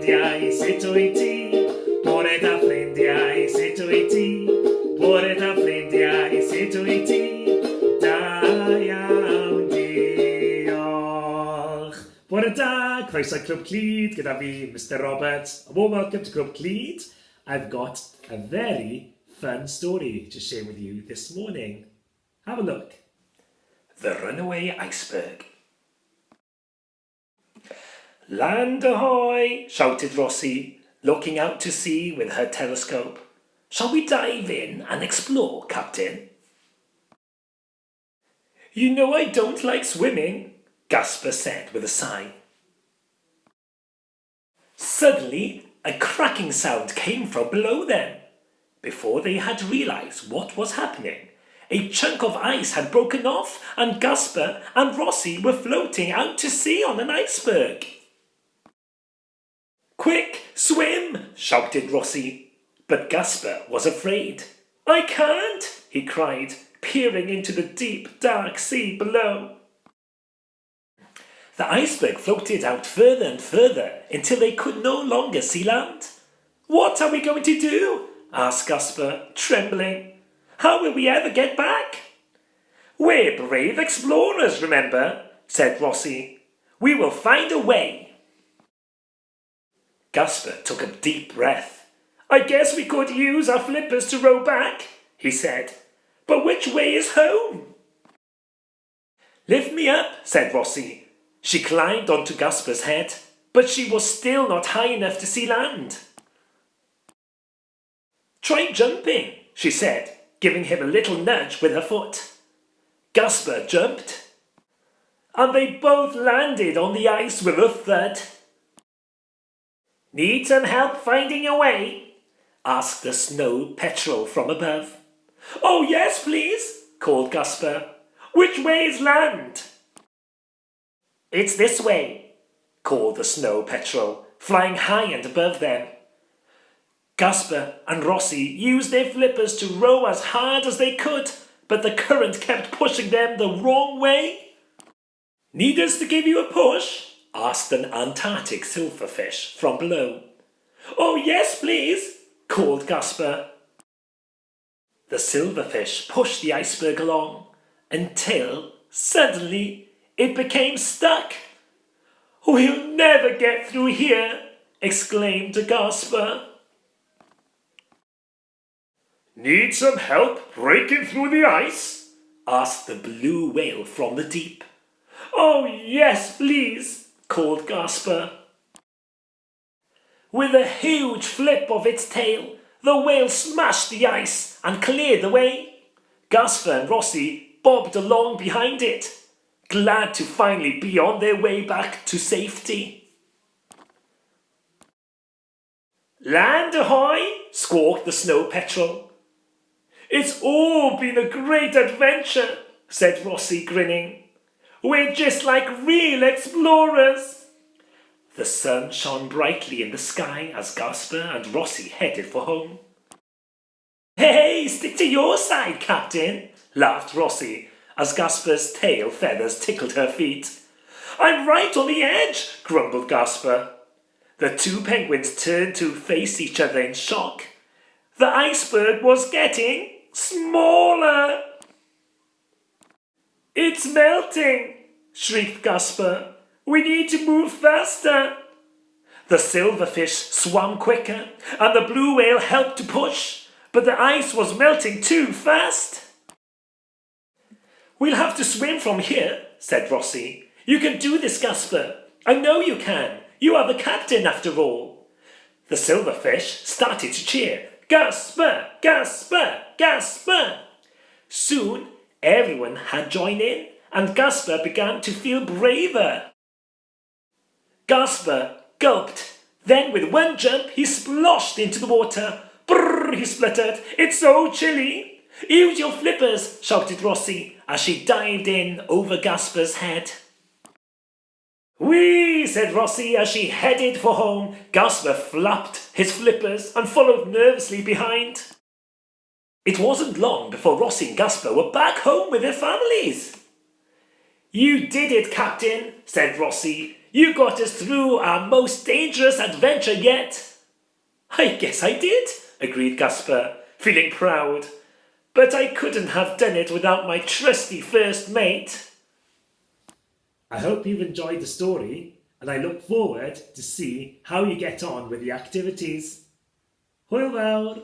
ffrindiau, sut wyt ti? Bore da ffrindiau, sut wyt ti? Bore da ffrindiau, sut wyt ti? Da iawn, diolch. Bore da, croeso Clwb Clyd gyda fi, Mr Roberts. A warm welcome to Clwb Clyd. I've got a very fun story to share with you this morning. Have a look. The Runaway Iceberg. Land ahoy, shouted Rossi, looking out to sea with her telescope. Shall we dive in and explore, Captain? You know I don't like swimming, Gasper said with a sigh. Suddenly, a cracking sound came from below them. Before they had realized what was happening, a chunk of ice had broken off and Gasper and Rossi were floating out to sea on an iceberg. Quick, swim, shouted Rossi, but Gasper was afraid. I can't, he cried, peering into the deep, dark sea below. The iceberg floated out further and further until they could no longer see land. What are we going to do? Asked Gasper, trembling. How will we ever get back? We're brave explorers, remember, said Rossi. We will find a way. Gasper took a deep breath. I guess we could use our flippers to row back, he said. But which way is home? Lift me up, said Rossi. She climbed onto Gasper's head, but she was still not high enough to see land. Try jumping, she said, giving him a little nudge with her foot. Gasper jumped, and they both landed on the ice with a thud. Need some help finding a way? Asked the snow petrel from above. Oh, yes, please, called Gasper. Which way is land? It's this way, called the snow petrel, flying high and above them. Gasper and Rossi used their flippers to row as hard as they could, but the current kept pushing them the wrong way. Need us to give you a push? Asked an Antarctic silverfish from below. Oh, yes, please, called Gasper. The silverfish pushed the iceberg along until, suddenly, it became stuck. We'll never get through here, exclaimed Gasper. Need some help breaking through the ice? Asked the blue whale from the deep. Oh, yes, please, called Gasper. With a huge flip of its tail, the whale smashed the ice and cleared the way. Gasper and Rossi bobbed along behind it, glad to finally be on their way back to safety. Land ahoy, squawked the snow petrel. It's all been a great adventure, said Rossi, grinning. We're just like real explorers. The sun shone brightly in the sky as Gasper and Rossi headed for home. Hey, stick to your side, Captain, laughed Rossi as Gasper's tail feathers tickled her feet. I'm right on the edge, grumbled Gasper. The two penguins turned to face each other in shock. The iceberg was getting smaller. It's melting, shrieked Gasper. We need to move faster. The silverfish swam quicker and the blue whale helped to push, but the ice was melting too fast. We'll have to swim from here, said Rossi. You can do this, Gasper. I know you can. You are the captain after all. The silverfish started to cheer. Gasper! Gasper! Gasper! Soon everyone had joined in and Gasper began to feel braver. Gasper gulped. Then with one jump he splashed into the water. Brrr, he spluttered. It's so chilly. Use your flippers, shouted Rossi as she dived in over Gasper's head. Whee, said Rossi as she headed for home. Gasper flapped his flippers and followed nervously behind. It wasn't long before Rossi and Gasper were back home with their families. You did it, Captain, said Rossi. You got us through our most dangerous adventure yet. I guess I did, agreed Gasper, feeling proud. But I couldn't have done it without my trusty first mate. I hope you've enjoyed the story, and I look forward to see how you get on with the activities. Hwyl fawr!